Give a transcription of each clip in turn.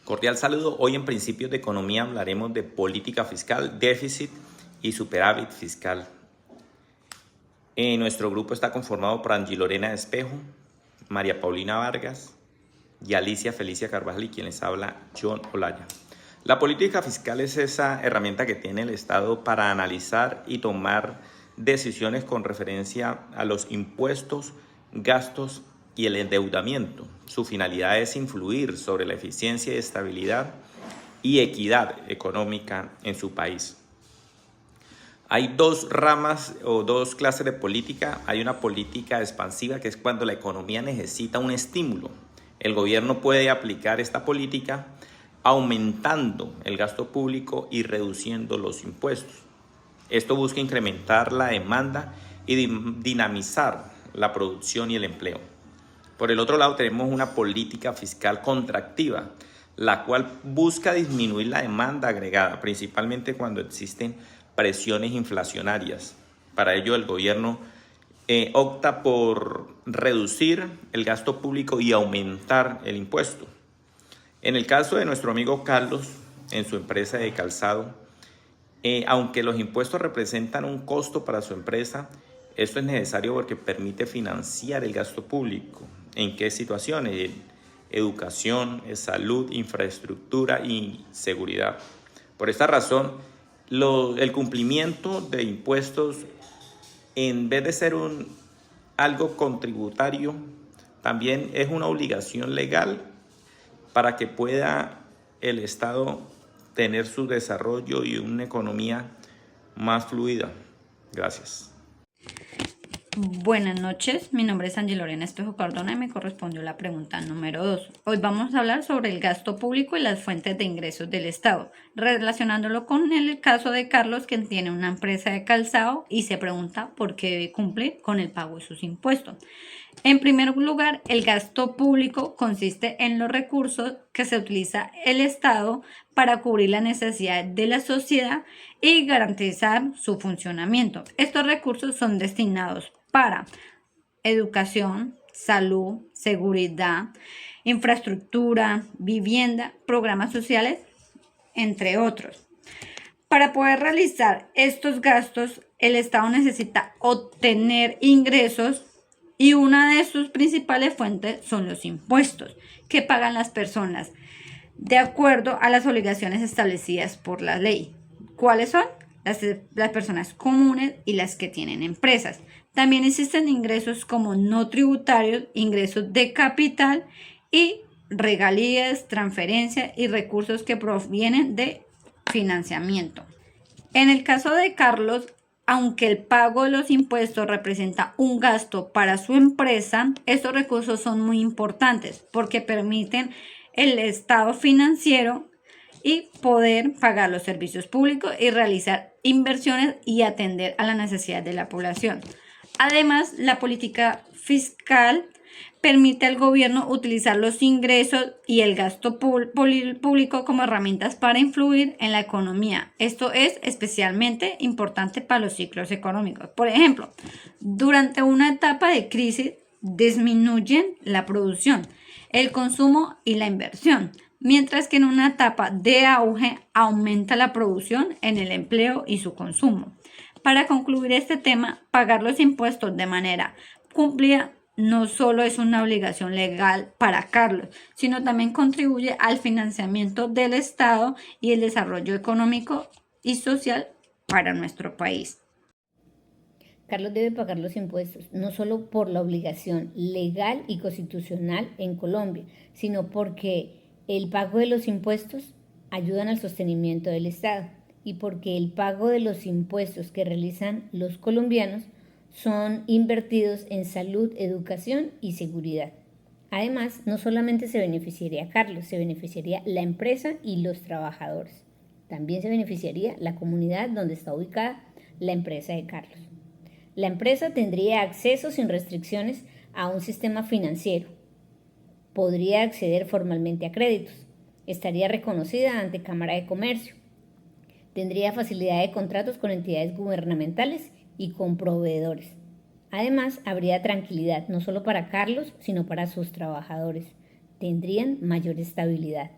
Cordial saludo. Hoy en Principios de Economía hablaremos de política fiscal, déficit y superávit fiscal. Nuestro grupo está conformado por Angie Lorena Espejo, María Paulina Vargas y Alicia Felicia Carvajal, y quien les habla, John Olaya. La política fiscal es esa herramienta que tiene el Estado para analizar y tomar decisiones con referencia a los impuestos, gastos y el endeudamiento. Su finalidad es influir sobre la eficiencia y estabilidad y equidad económica en su país. Hay dos ramas o dos clases de política. Hay una política expansiva, que es cuando la economía necesita un estímulo. El gobierno puede aplicar esta política aumentando el gasto público y reduciendo los impuestos. Esto busca incrementar la demanda y dinamizar la producción y el empleo. Por el otro lado, tenemos una política fiscal contractiva, la cual busca disminuir la demanda agregada, principalmente cuando existen presiones inflacionarias. Para ello, el gobierno opta por reducir el gasto público y aumentar el impuesto. En el caso de nuestro amigo Carlos, en su empresa de calzado, aunque los impuestos representan un costo para su empresa, esto es necesario porque permite financiar el gasto público. ¿En qué situaciones? Educación, salud, infraestructura y seguridad. Por esta razón, el cumplimiento de impuestos, en vez de ser algo contributario, también es una obligación legal para que pueda el Estado tener su desarrollo y una economía más fluida. Gracias. Buenas noches, mi nombre es Angie Lorena Espejo Cardona y me correspondió la pregunta número 2. Hoy vamos a hablar sobre el gasto público y las fuentes de ingresos del Estado, relacionándolo con el caso de Carlos, quien tiene una empresa de calzado y se pregunta por qué debe cumplir con el pago de sus impuestos. En primer lugar, el gasto público consiste en los recursos que se utiliza el Estado para cubrir las necesidades de la sociedad y garantizar su funcionamiento. Estos recursos son destinados para educación, salud, seguridad, infraestructura, vivienda, programas sociales, entre otros. Para poder realizar estos gastos, el Estado necesita obtener ingresos y una de sus principales fuentes son los impuestos que pagan las personas de acuerdo a las obligaciones establecidas por la ley. ¿Cuáles son? Las personas comunes y las que tienen empresas. También existen ingresos como no tributarios, ingresos de capital y regalías, transferencias y recursos que provienen de financiamiento. En el caso de Carlos, aunque el pago de los impuestos representa un gasto para su empresa, estos recursos son muy importantes porque permiten el estado financiero y poder pagar los servicios públicos y realizar inversiones y atender a las necesidades de la población. Además, la política fiscal permite al gobierno utilizar los ingresos y el gasto público como herramientas para influir en la economía. Esto es especialmente importante para los ciclos económicos. Por ejemplo, durante una etapa de crisis disminuyen la producción, el consumo y la inversión, mientras que en una etapa de auge aumenta la producción en el empleo y su consumo. Para concluir este tema, pagar los impuestos de manera cumplida no solo es una obligación legal para Carlos, sino también contribuye al financiamiento del Estado y el desarrollo económico y social para nuestro país. Carlos debe pagar los impuestos, no solo por la obligación legal y constitucional en Colombia, sino porque el pago de los impuestos ayudan al sostenimiento del Estado y porque el pago de los impuestos que realizan los colombianos son invertidos en salud, educación y seguridad. Además, no solamente se beneficiaría Carlos, se beneficiaría la empresa y los trabajadores. También se beneficiaría la comunidad donde está ubicada la empresa de Carlos. La empresa tendría acceso sin restricciones a un sistema financiero. Podría acceder formalmente a créditos. Estaría reconocida ante Cámara de Comercio. Tendría facilidad de contratos con entidades gubernamentales y con proveedores. Además, habría tranquilidad no solo para Carlos, sino para sus trabajadores. Tendrían mayor estabilidad.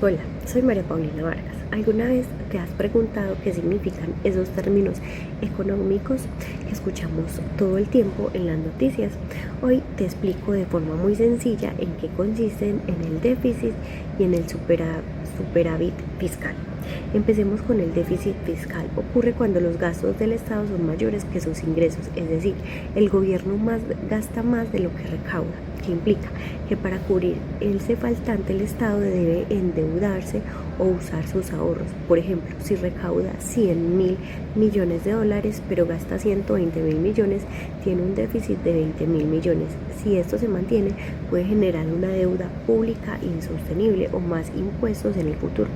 Hola, soy María Paulina Vargas. ¿Alguna vez te has preguntado qué significan esos términos económicos que escuchamos todo el tiempo en las noticias? Hoy te explico de forma muy sencilla en qué consisten en el déficit y en el superávit fiscal. Empecemos con el déficit fiscal. Ocurre cuando los gastos del Estado son mayores que sus ingresos, es decir, el gobierno gasta más de lo que recauda, que implica que para cubrir ese faltante el Estado debe endeudarse o usar sus ahorros. Por ejemplo, si recauda 100.000 millones de dólares pero gasta 120.000 millones, tiene un déficit de 20.000 millones. Si esto se mantiene, puede generar una deuda pública insostenible o más impuestos en el futuro.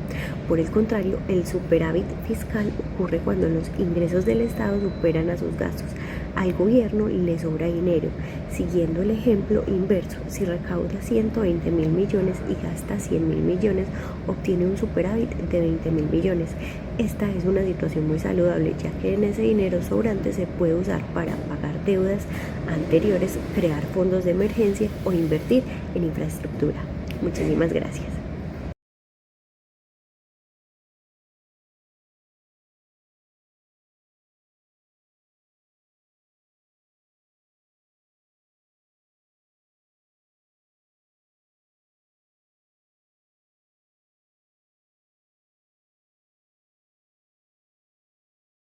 Por el contrario, el superávit fiscal ocurre cuando los ingresos del Estado superan a sus gastos. Al gobierno le sobra dinero. Siguiendo el ejemplo inverso, si recauda 120.000 millones y gasta 100.000 millones, obtiene un superávit de 20.000 millones. Esta es una situación muy saludable, ya que en ese dinero sobrante se puede usar para pagar deudas anteriores, crear fondos de emergencia o invertir en infraestructura. Muchísimas gracias.